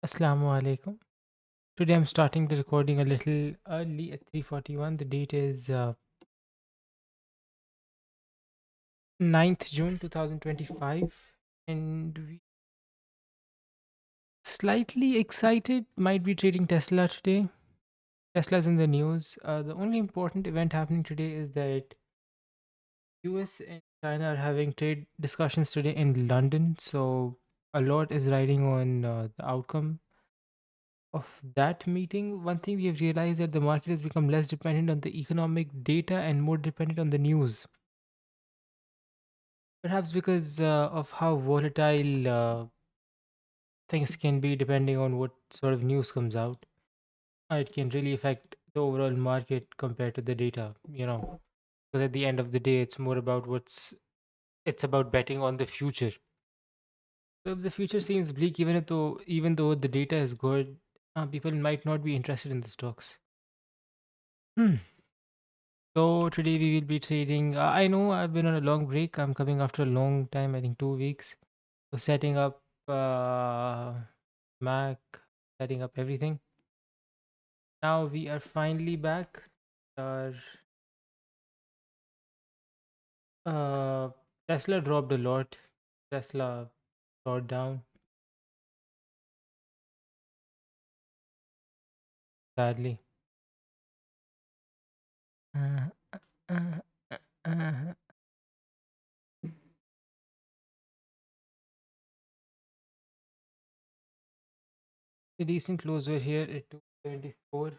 Assalamu alaikum. Today I'm starting the recording a little early at 3:41. The date is 9th June 2025, and we slightly excited might be trading Tesla today. Tesla's in the news. The only important event happening today is that US and China are having trade discussions today in London, so a lot is riding on the outcome of that meeting. One thing we have realized that the market has become less dependent on the economic data and more dependent on the news. Perhaps because of how volatile things can be depending on what sort of news comes out. It can really affect the overall market compared to the data, because at the end of the day, it's more about it's about betting on the future. So if the future seems bleak, even though the data is good, people might not be interested in the stocks. Hmm. So today we will be trading. I know I've been on a long break. I'm coming after a long time, I think 2 weeks. So setting up Mac, setting up everything. Now we are finally back. Our uh, Tesla dropped a lot. Tesla brought down, sadly. Uh, uh, uh, the recent close were here at 274.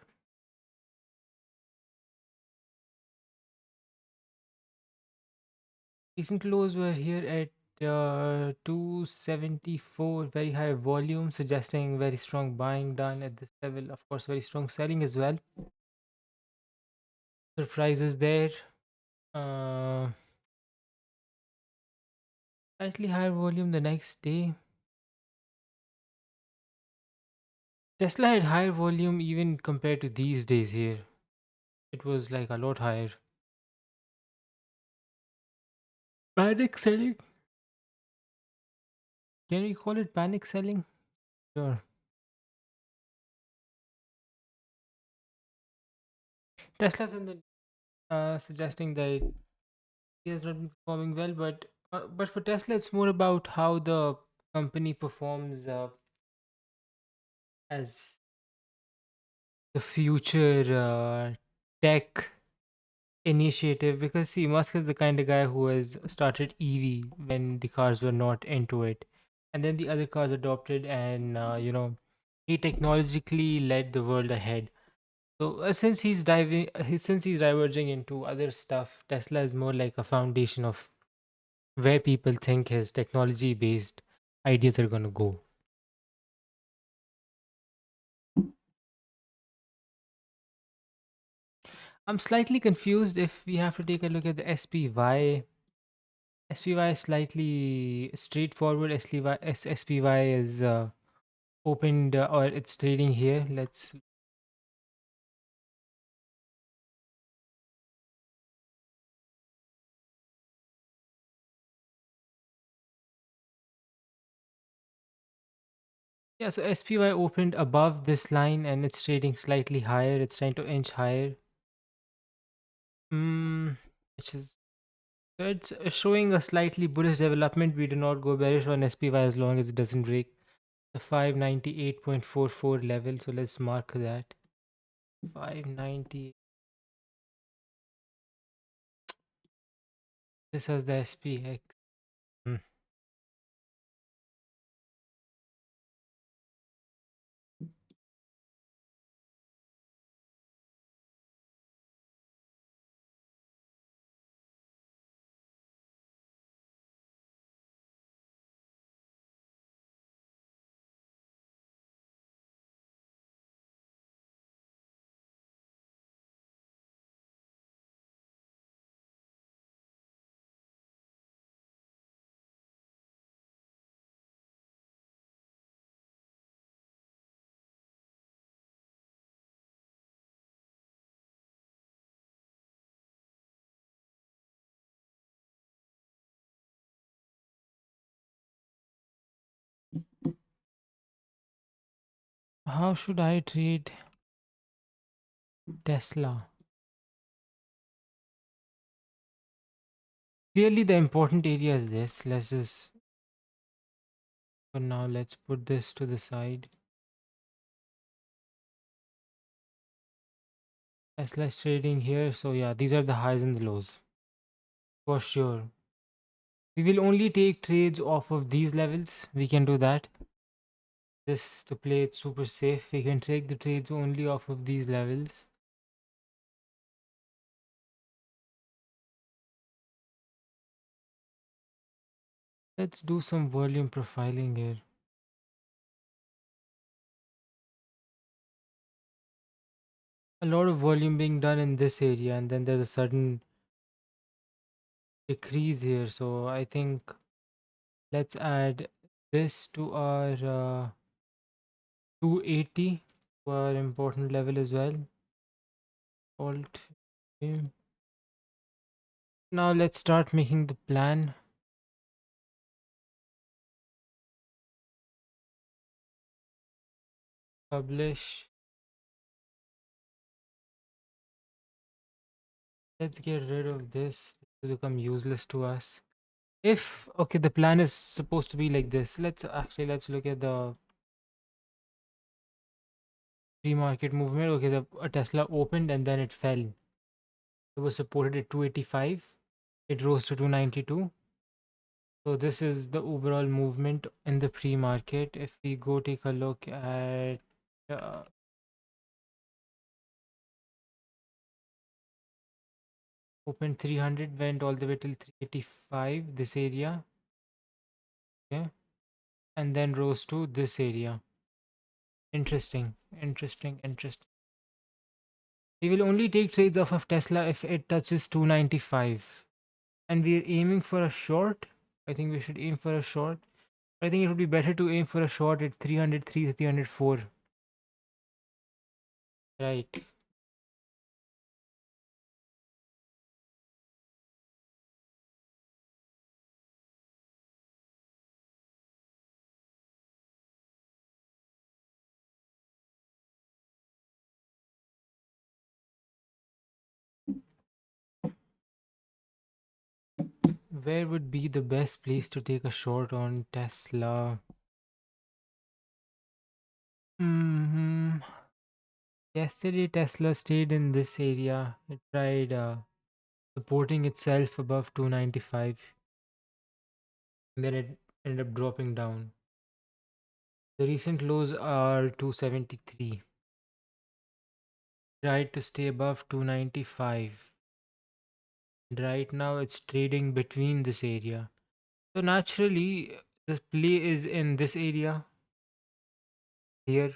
Recent lows were here at 274, very high volume, suggesting very strong buying done at this level. Of course, very strong selling as well. Surprises there. Uh, Slightly higher volume the next day. Tesla had higher volume even compared to these days here. It was like a lot higher. Panic selling? Can we call it panic selling? Sure. Tesla's in the suggesting that he has not been performing well, but for Tesla, it's more about how the company performs as the future tech initiative. Because see, Musk is the kind of guy who has started EV when the cars were not into it, and then the other cars adopted, and he technologically led the world ahead. So since he's diverging into other stuff, Tesla is more like a foundation of where people think his technology based ideas are going to go. I'm slightly confused if we have to take a look at the SPY. SPY is slightly straightforward. SPY is opened or it's trading here. Let's. Yeah, so SPY opened above this line and it's trading slightly higher. It's trying to inch higher. Mm, which is so it's showing a slightly bullish development. We do not go bearish on SPY as long as it doesn't break the 598.44 level. So let's mark that. 590. This has the SPX. Hmm. How should I trade Tesla? Clearly, the important area is this. Let's just, for now, let's put this to the side. Tesla is trading here. So, yeah, these are the highs and the lows for sure. We will only take trades off of these levels. We can do that. Just to play it super safe, we can take the trades only off of these levels. Let's do some volume profiling here. A lot of volume being done in this area, and then there's a sudden decrease here. So I think let's add this to our 280 to our important level as well. Alt. Okay. Now let's start making the plan. Publish. Let's get rid of this. This will become useless to us. If okay, the plan is supposed to be like this. Let's look at the pre-market movement. Okay, the Tesla opened and then it fell. It was supported at 285. It rose to 292. So this is the overall movement in the pre-market. If we go take a look at uh, open 300, went all the way till 385, this area, okay, and then rose to this area. Interesting, interesting, interesting. We will only take trades off of Tesla if it touches 295, and we are aiming for a short. I think we should aim for a short. I think it would be better to aim for a short at 303, 304. Right. Where would be the best place to take a short on Tesla? Hmm. Yesterday, Tesla stayed in this area. It tried supporting itself above 295, and then it ended up dropping down. The recent lows are 273. Tried to stay above 295. Right now, it's trading between this area. So naturally, the play is in this area here,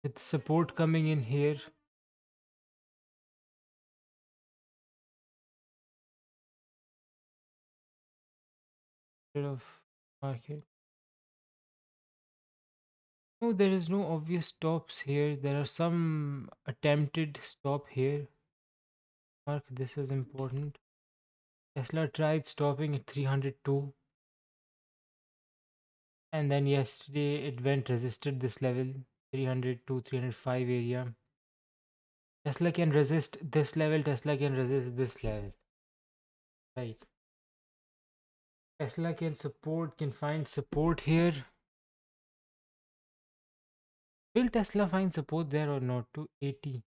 with support coming in here. Bit of market. No, there is no obvious stops here. There are some attempted stop here. Mark, this is important. Tesla tried stopping at 302, and then yesterday it went resisted this level 302, 305 area. Tesla can resist this level. Tesla can resist this level. Right. Tesla can find support here. Will Tesla find support there or not? 280.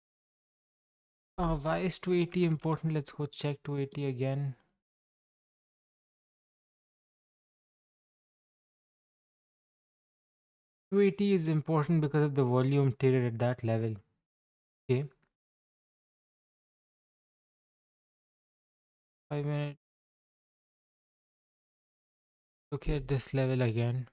Why is 280 important? Let's go check 280 again. 280 is important because of the volume traded at that level. Okay. 5 minute. Look at this level again.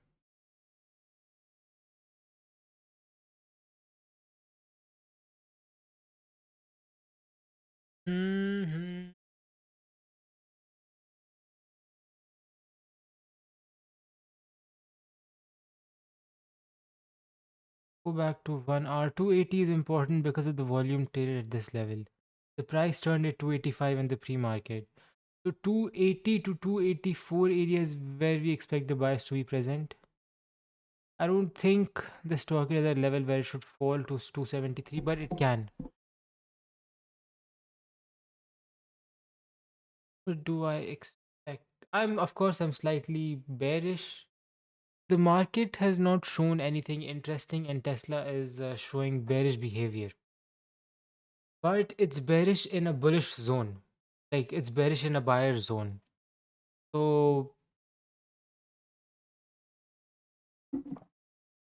Hmm. Go back to 1 hour. 280 is important because of the volume traded at this level. The price turned at 285 in the pre-market. So 280 to 284 areas where we expect the bias to be present. I don't think the stock is at a level where it should fall to 273, but it can. What do I expect? Of course, I'm slightly bearish. The market has not shown anything interesting, and Tesla is showing bearish behavior. But it's bearish in a bullish zone. Like it's bearish in a buyer zone. So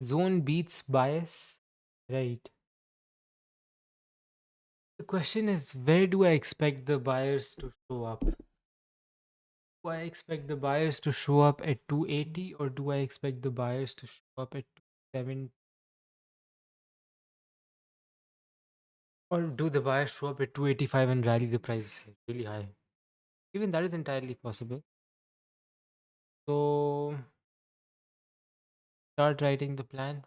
zone beats bias, right? The question is, where do I expect the buyers to show up? Do I expect the buyers to show up at 280, or do I expect the buyers to show up at 270? Or do the buyers show up at 285 and rally the price really high? Even that is entirely possible. So start writing the plan.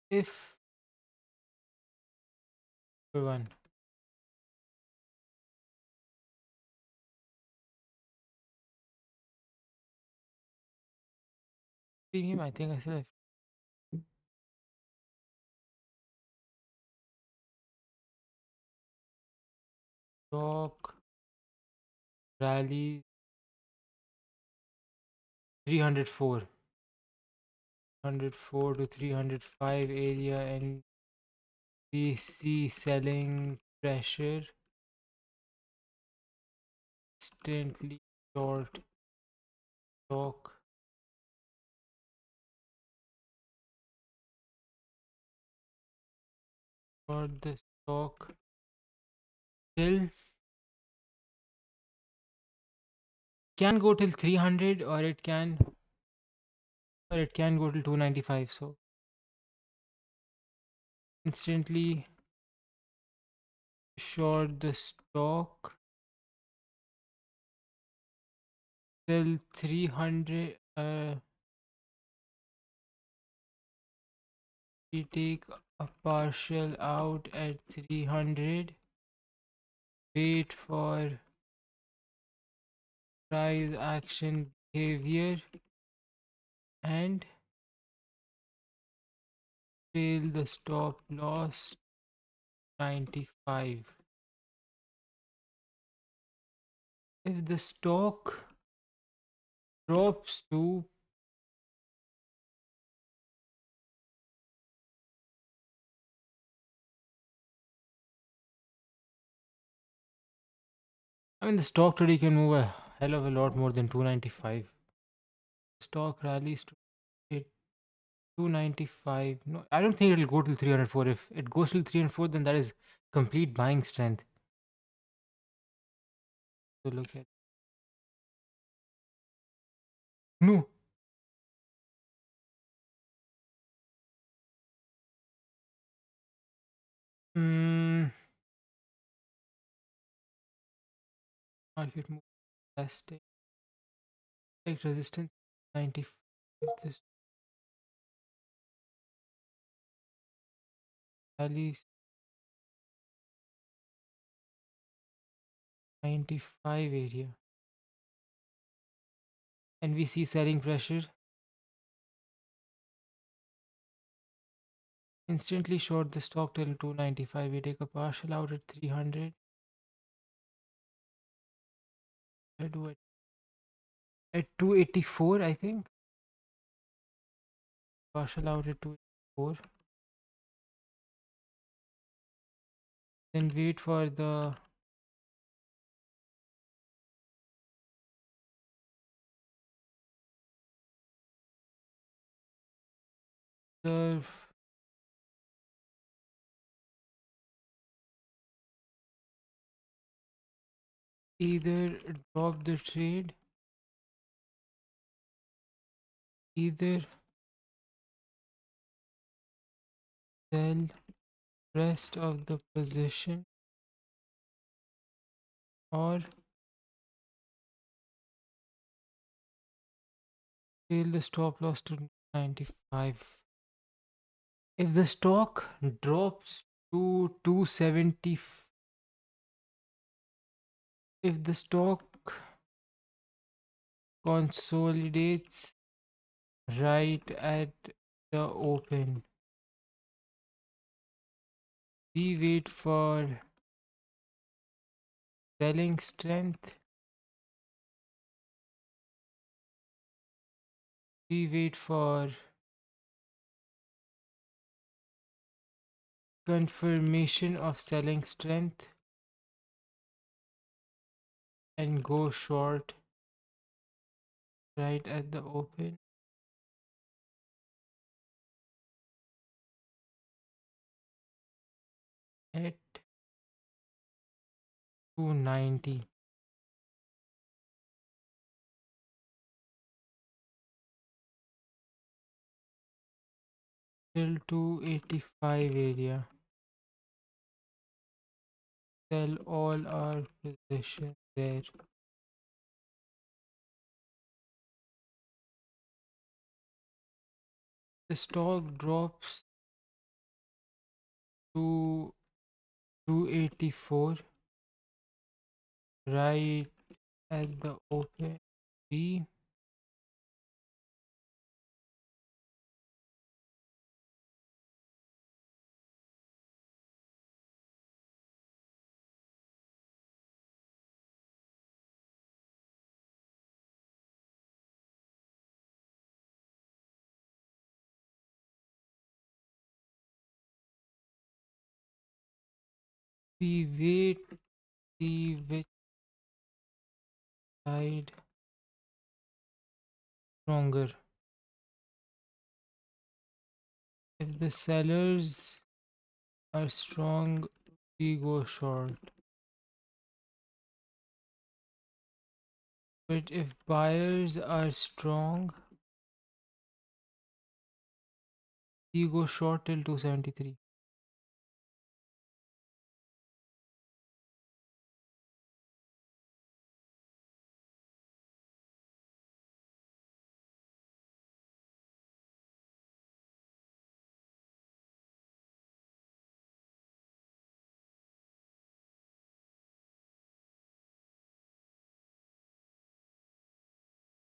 If one premium, I think I said stock rally 304, 104 to 305 area, and we see selling pressure instantly short stock for the stock till can go till 300, or it can go till 295. So instantly short the stock till 300. We take a partial out at 300, wait for price action behavior, and trail the stop loss 95. If the stock drops to, I mean, the stock today can move a hell of a lot more than 295. Stock rallies to hit 295. No, I don't think it'll go till 304. If it goes till 304, then that is complete buying strength. So look at no. Mm, market move testing. Like resistance 95. This rallies 95 area. And we see selling pressure. Instantly short the stock till 295. We take a partial out at 300. I do it at 284, I think. Partial out at 284. Then wait for the either drop the trade, either sell rest of the position, or Till the stop loss to 95. If the stock drops to 270, if the stock consolidates right at the open, we wait for selling strength, we wait for confirmation of selling strength and go short right at the open at 290 till 285 area. Sell all our positions there. The stock drops to 284 right at the open. We we wait, see which side stronger. If the sellers are strong, we go short. But if buyers are strong, we go short till 273.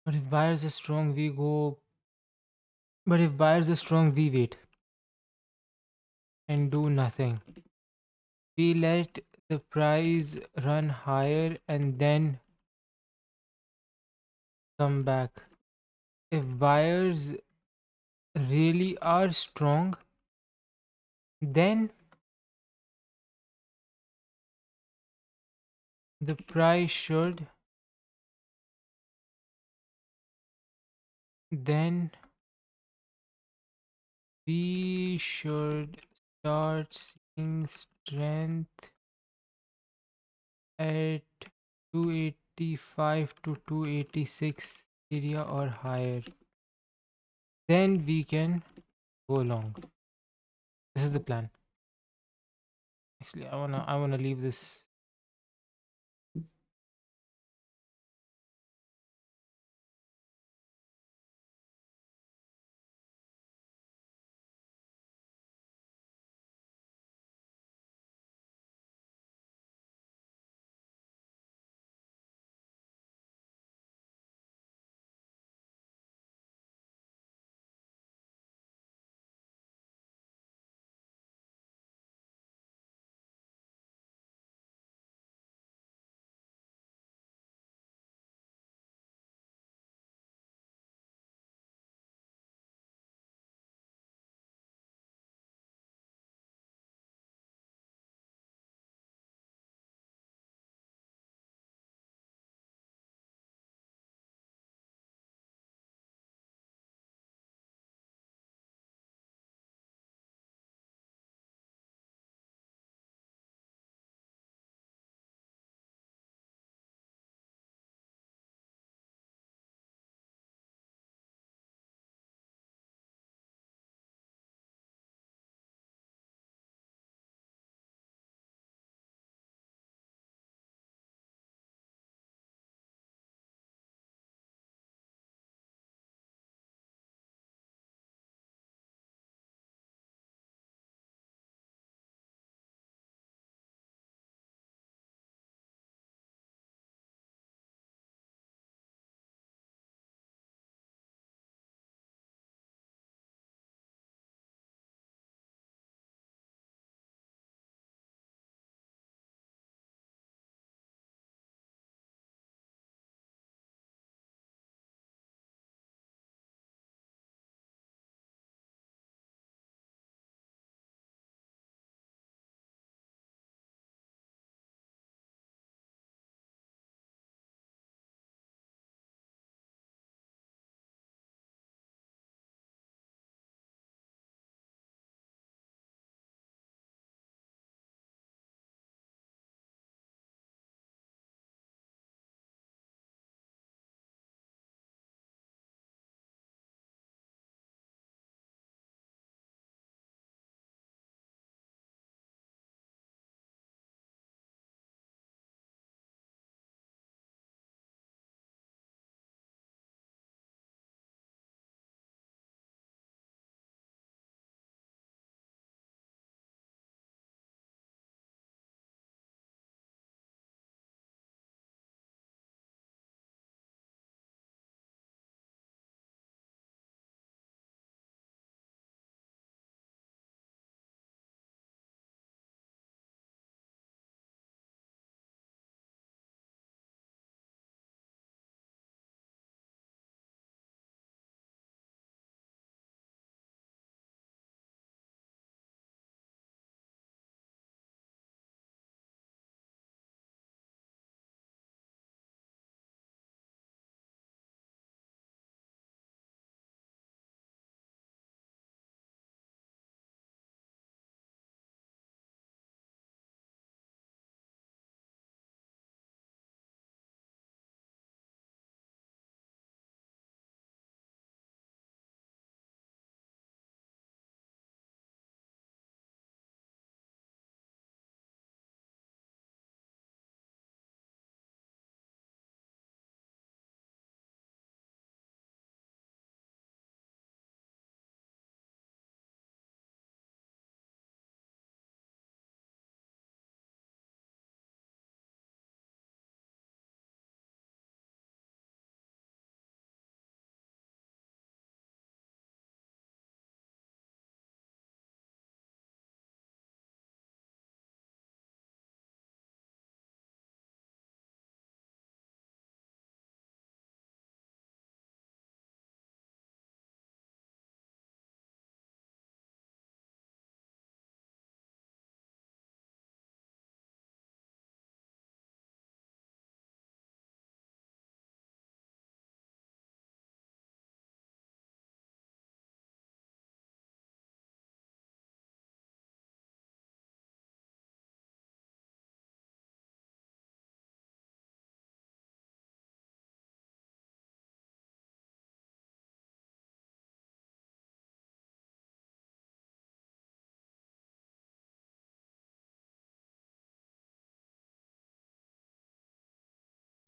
But if buyers are strong, we go. But if buyers are strong, we wait and do nothing. We let the price run higher and then come back. If buyers really are strong, then the price should then we should start seeing strength at 285 to 286 area or higher. Then we can go long. This is the plan. Actually, I wanna leave this.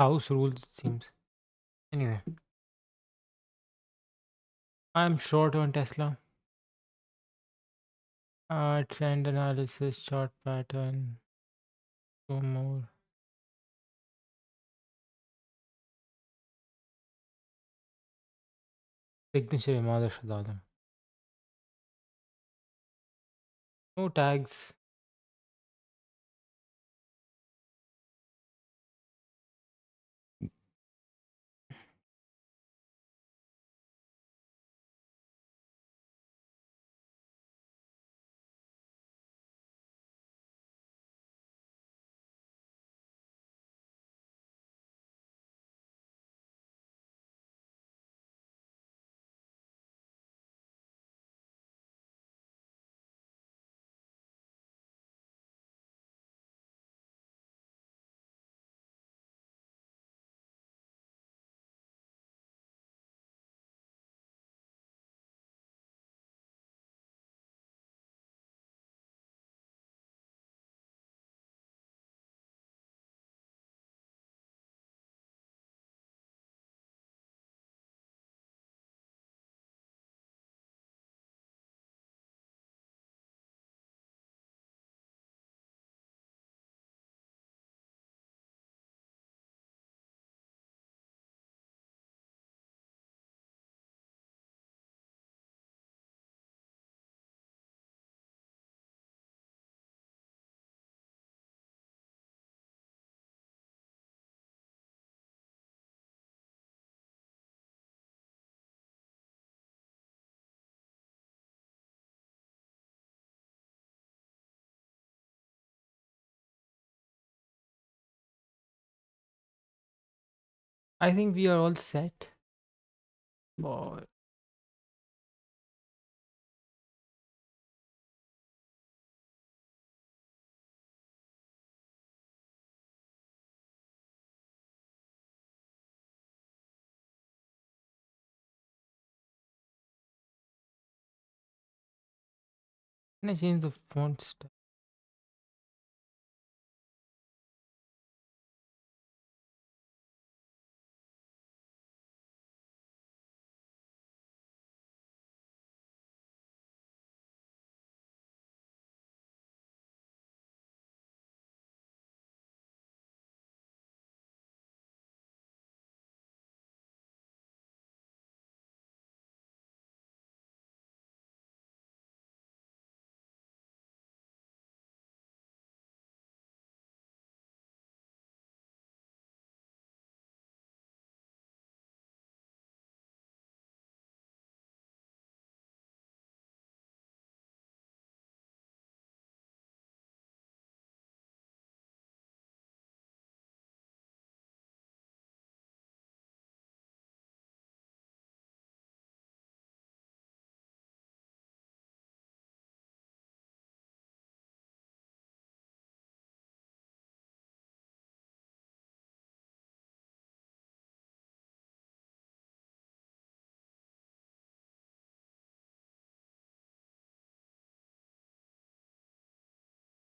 House rules, it seems. Anyway, I'm short on Tesla. Trend analysis, chart pattern, two more. Signature ماذا شغالة. No tags. I think we are all set. For can I change the font style?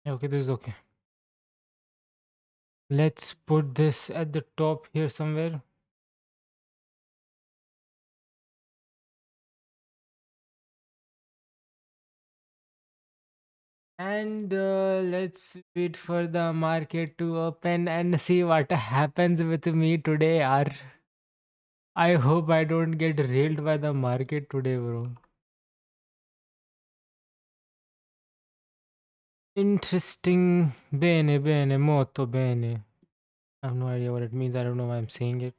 Yeah, okay, this is okay. Let's put this at the top here somewhere. And let's wait for the market to open and see what happens with me today. Or I hope I don't get railed by the market today, bro. Interesting. Bene, bene, molto bene. I have no idea what it means. I don't know why I'm saying it.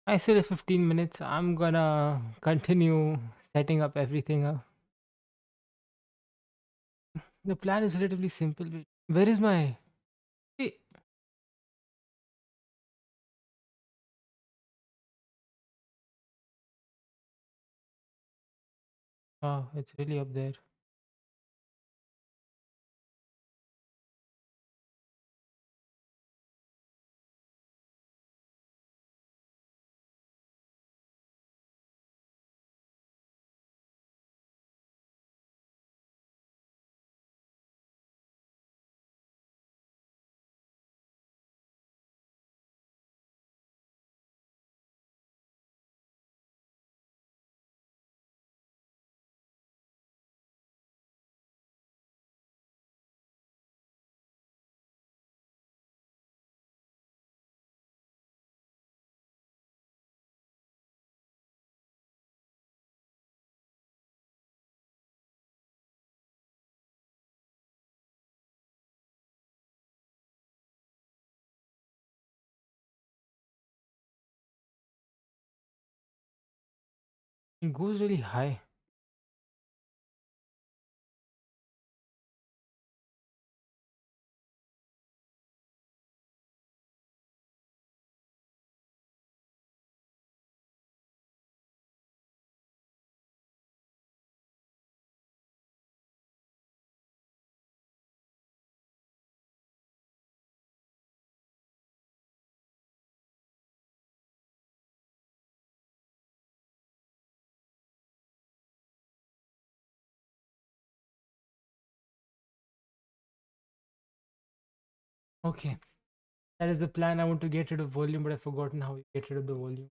I still have 15 minutes. I'm gonna continue setting up everything up. The plan is relatively simple. Wait, where is my. Hey, oh, it's really up there. It goes really high. Okay, that is the plan. I want to get rid of volume, but I've forgotten how you get rid of the volume.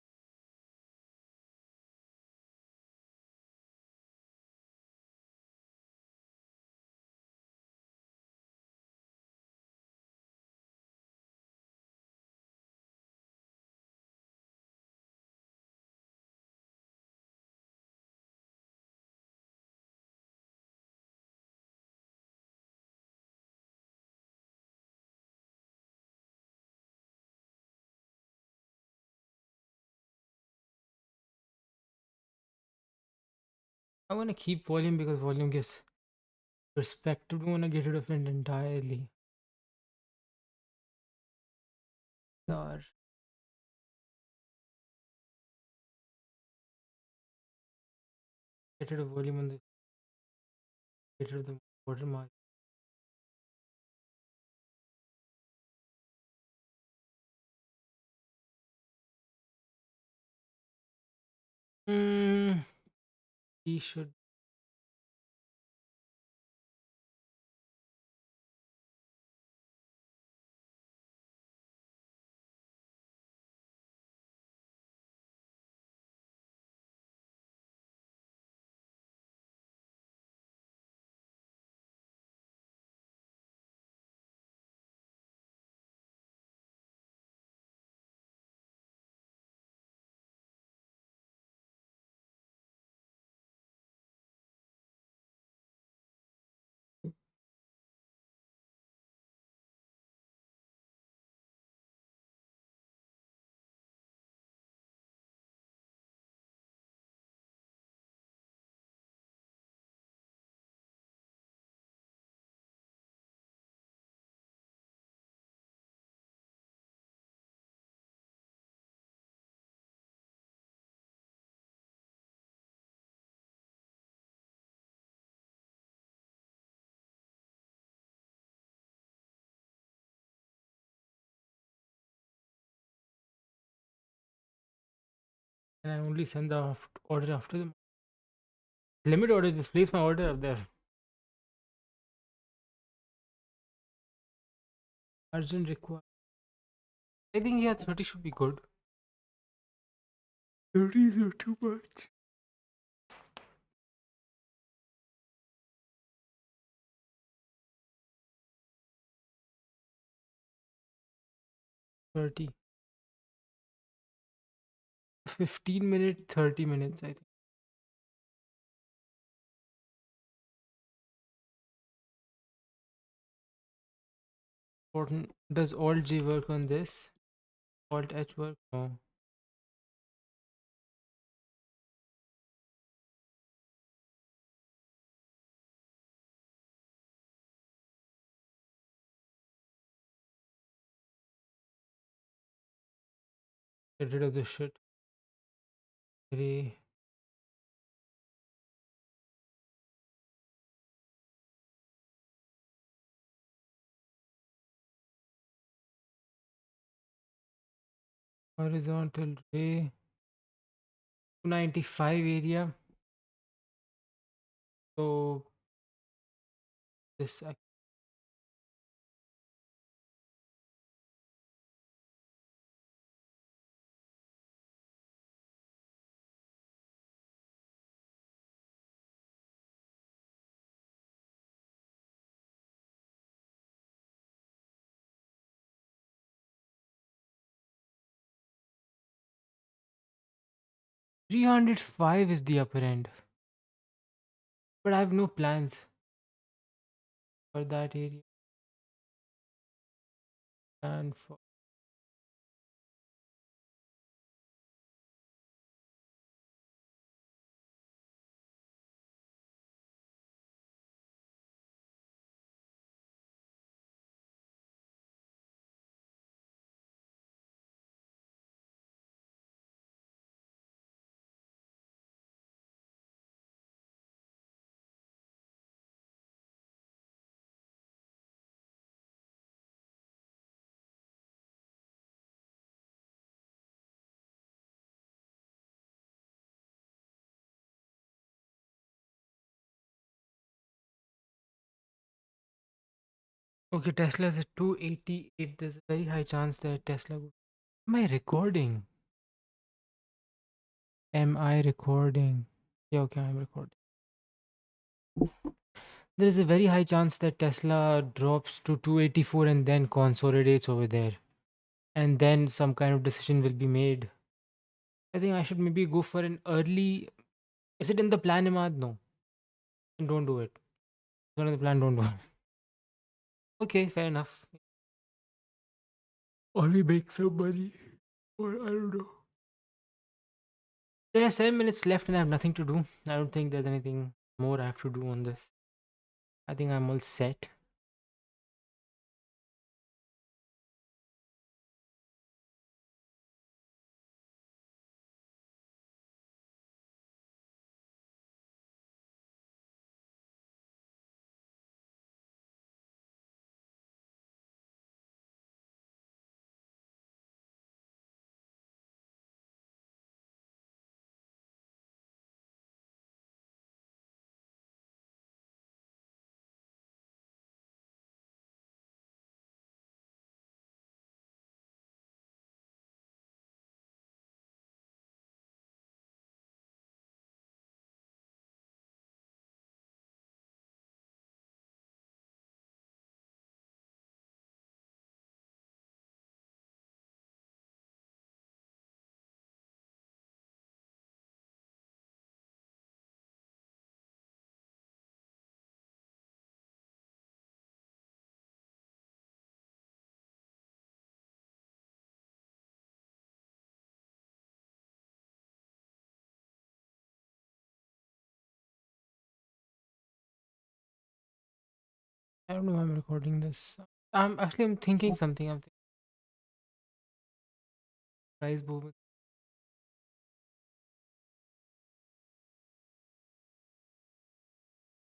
I want to keep volume because volume gives perspective. Don't want to get rid of it entirely. Or get rid of volume on the get rid of the watermark. Hmm. We should. And I only send the order after the limit order. Just place my order up there. Urgent require. I think yeah, 30 should be good. 30 is not too much. 30. 15 minute, 30 minutes. I think. Important. Does Alt J work on this? Alt H work? No. Get rid of this shit. Gray. Horizontal ray. 295 area. So this 305 is the upper end. But I have no plans for that area. And for okay, Tesla is at 288. There's a very high chance that Tesla will. Am I recording? Am I recording? Yeah, okay, I'm recording. There is a very high chance that Tesla drops to 284 and then consolidates over there. And then some kind of decision will be made. I think I should maybe go for an early. Is it in the plan, Imad? No. Then don't do it. It's not in the plan, don't do it. Okay, fair enough. Or we make some money. Or I don't know. There are 7 minutes left and I have nothing to do. I don't think there's anything more I have to do on this. I think I'm all set. I don't know why I'm recording this. I'm thinking something. I'm thinking price boom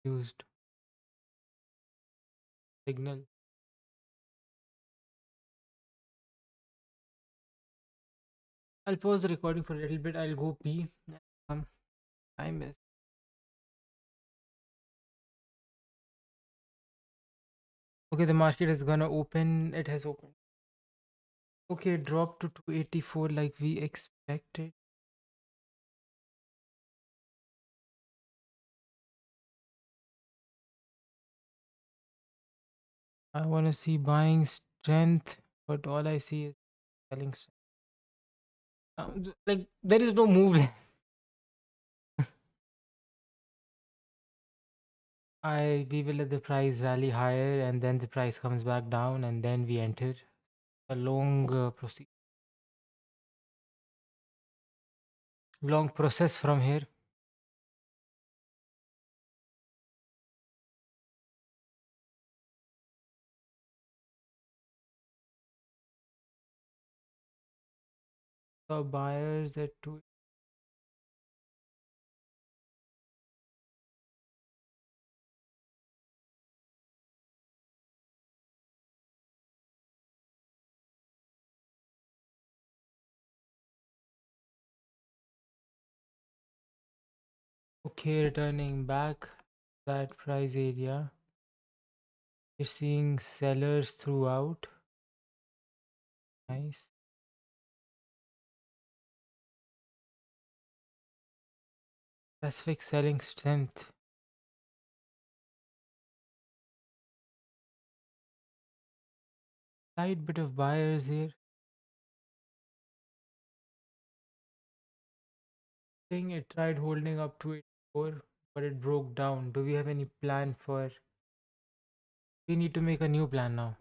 used signal. I'll pause the recording for a little bit. I'll go pee. Um, time is okay. The market is gonna open. It has opened. Okay, dropped to 284 like we expected. I wanna see buying strength, but all I see is selling strength. Like there is no move. I we will let the price rally higher and then the price comes back down and then we enter a long long process from here. saw buyers at two. Okay, returning back that price area. You're seeing sellers throughout. Nice. Specific selling strength. Slight bit of buyers here. Think it tried holding up to it before, but it broke down. Do we have any plan for? We need to make a new plan now.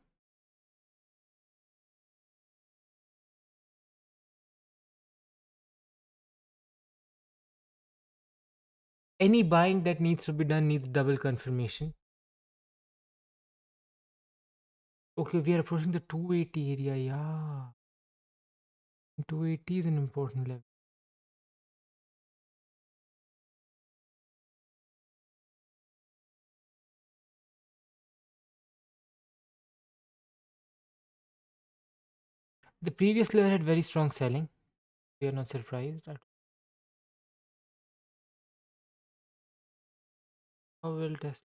Any buying that needs to be done needs double confirmation. Okay, we are approaching the 280 area. Yeah, 280 is an important level. The previous level had very strong selling. We are not surprised at how well test.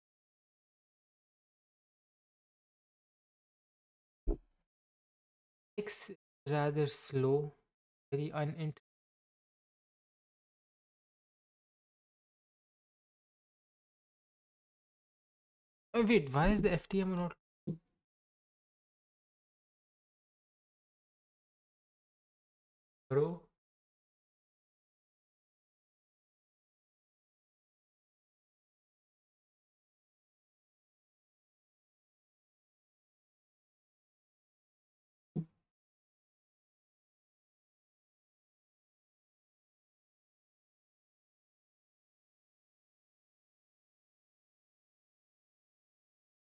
It's rather slow, very uninteresting. Oh, wait, why is the FTM not? Bro,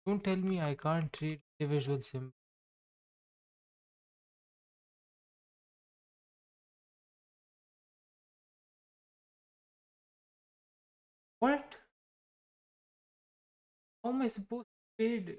don't tell me I can't trade individual sim. What? How am I supposed to trade?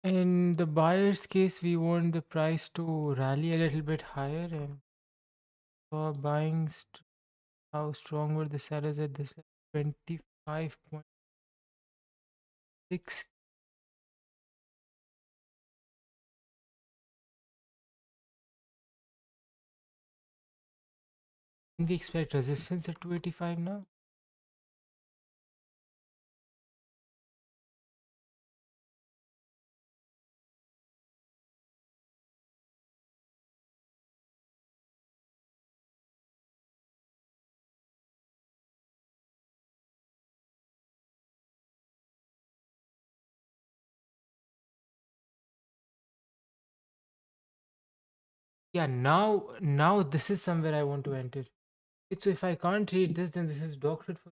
In the buyer's case, we want the price to rally a little bit higher, and for buying, how strong were the sellers at this level? 25.6. Can we expect resistance at 285 now? Yeah, now this is somewhere I want to enter. So if I can't read this, then this is doctored for.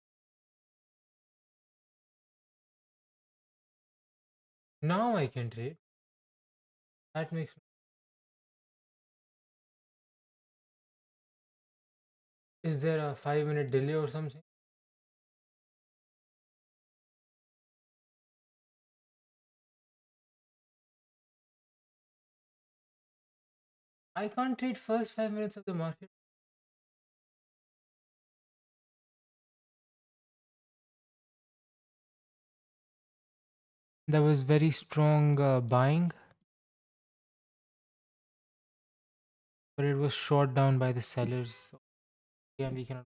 Now I can trade. That makes. Is there a 5 minute delay or something? I can't trade first 5 minutes of the market. There was very strong buying, but it was shot down by the sellers. So yeah, we cannot.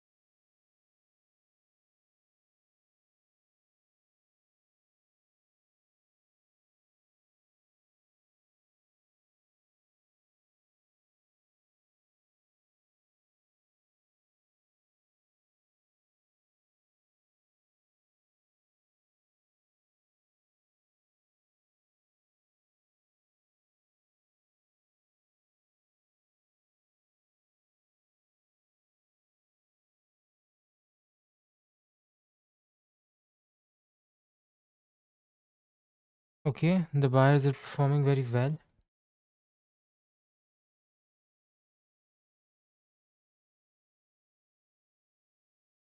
Okay, the buyers are performing very well.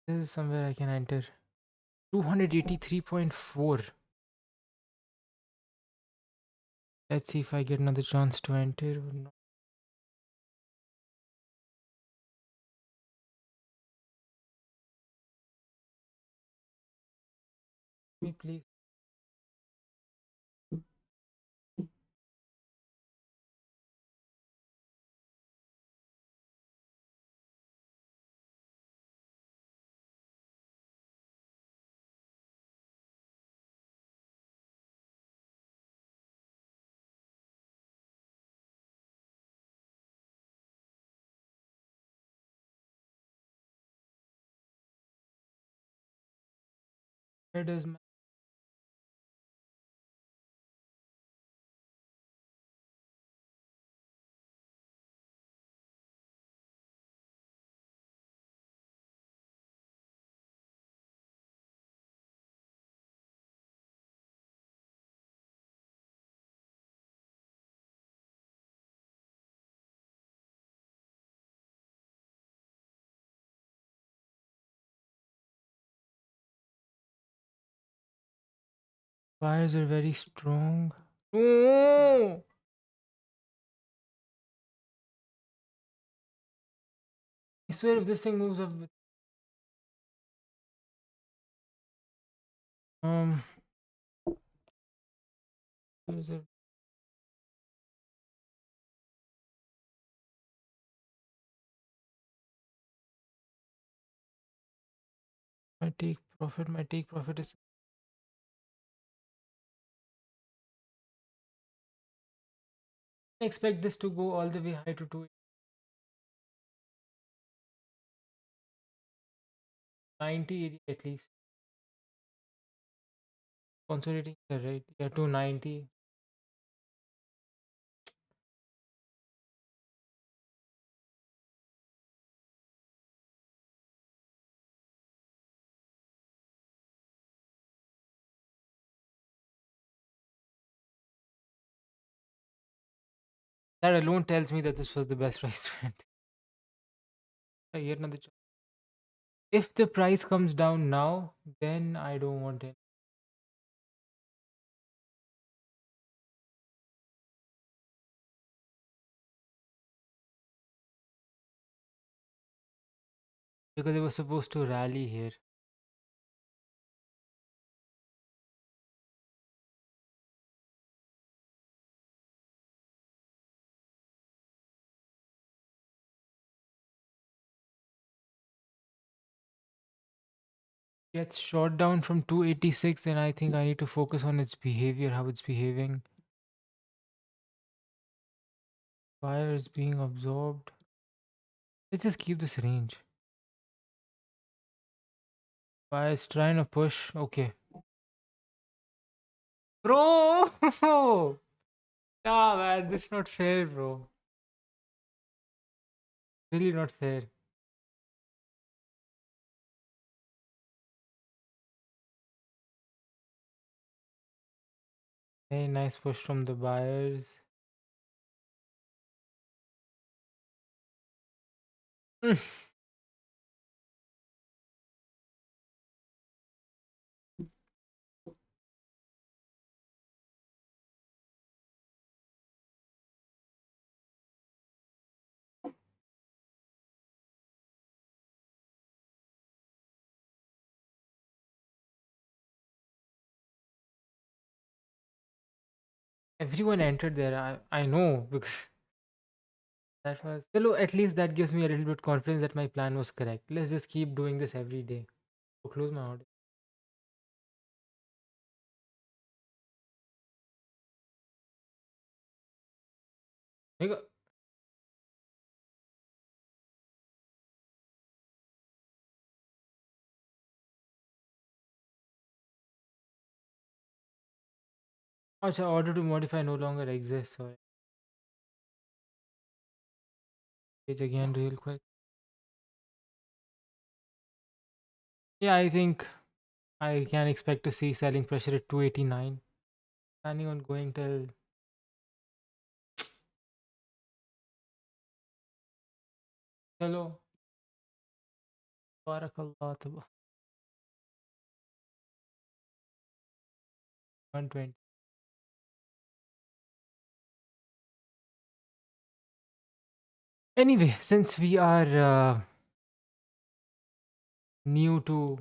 This is somewhere I can enter. 283.4. Let's see if I get another chance to enter or not. Me, please. Where does my buyers are very strong? Oh! I swear if this thing moves up with um where's it? My take profit is I expect this to go all the way high to 290 at least. Consolidating here, right? Yeah, 290. That alone tells me that this was the best price to enter. Yet another if the price comes down now, then I don't want it because it was supposed to rally here. Gets shot down from 286, and I think I need to focus on its behavior, how it's behaving. Fire is being absorbed. Let's just keep this range. Fire is trying to push. Okay. Bro! Nah, man, this is not fair, bro. Really not fair. Hey, nice push from the buyers. Mm. Everyone entered there. I know because that was. Chalo, at least that gives me a little bit confidence that my plan was correct. Let's just keep doing this every day. Close my order. Nigga, acha, order to modify no longer exists. Sorry. Page again, real quick. Yeah, I think I can expect to see selling pressure at 289. Planning on going till chalo barakallah 120. Anyway, since we are new to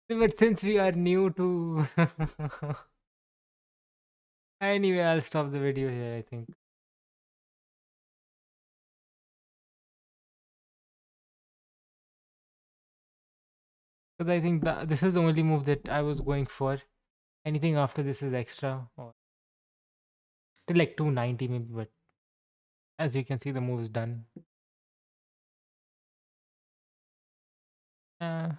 but since we are new to anyway, I'll stop the video here, I think. Because I think that this is the only move that I was going for. Anything after this is extra or till like 290 maybe, but as you can see the move is done. Uh,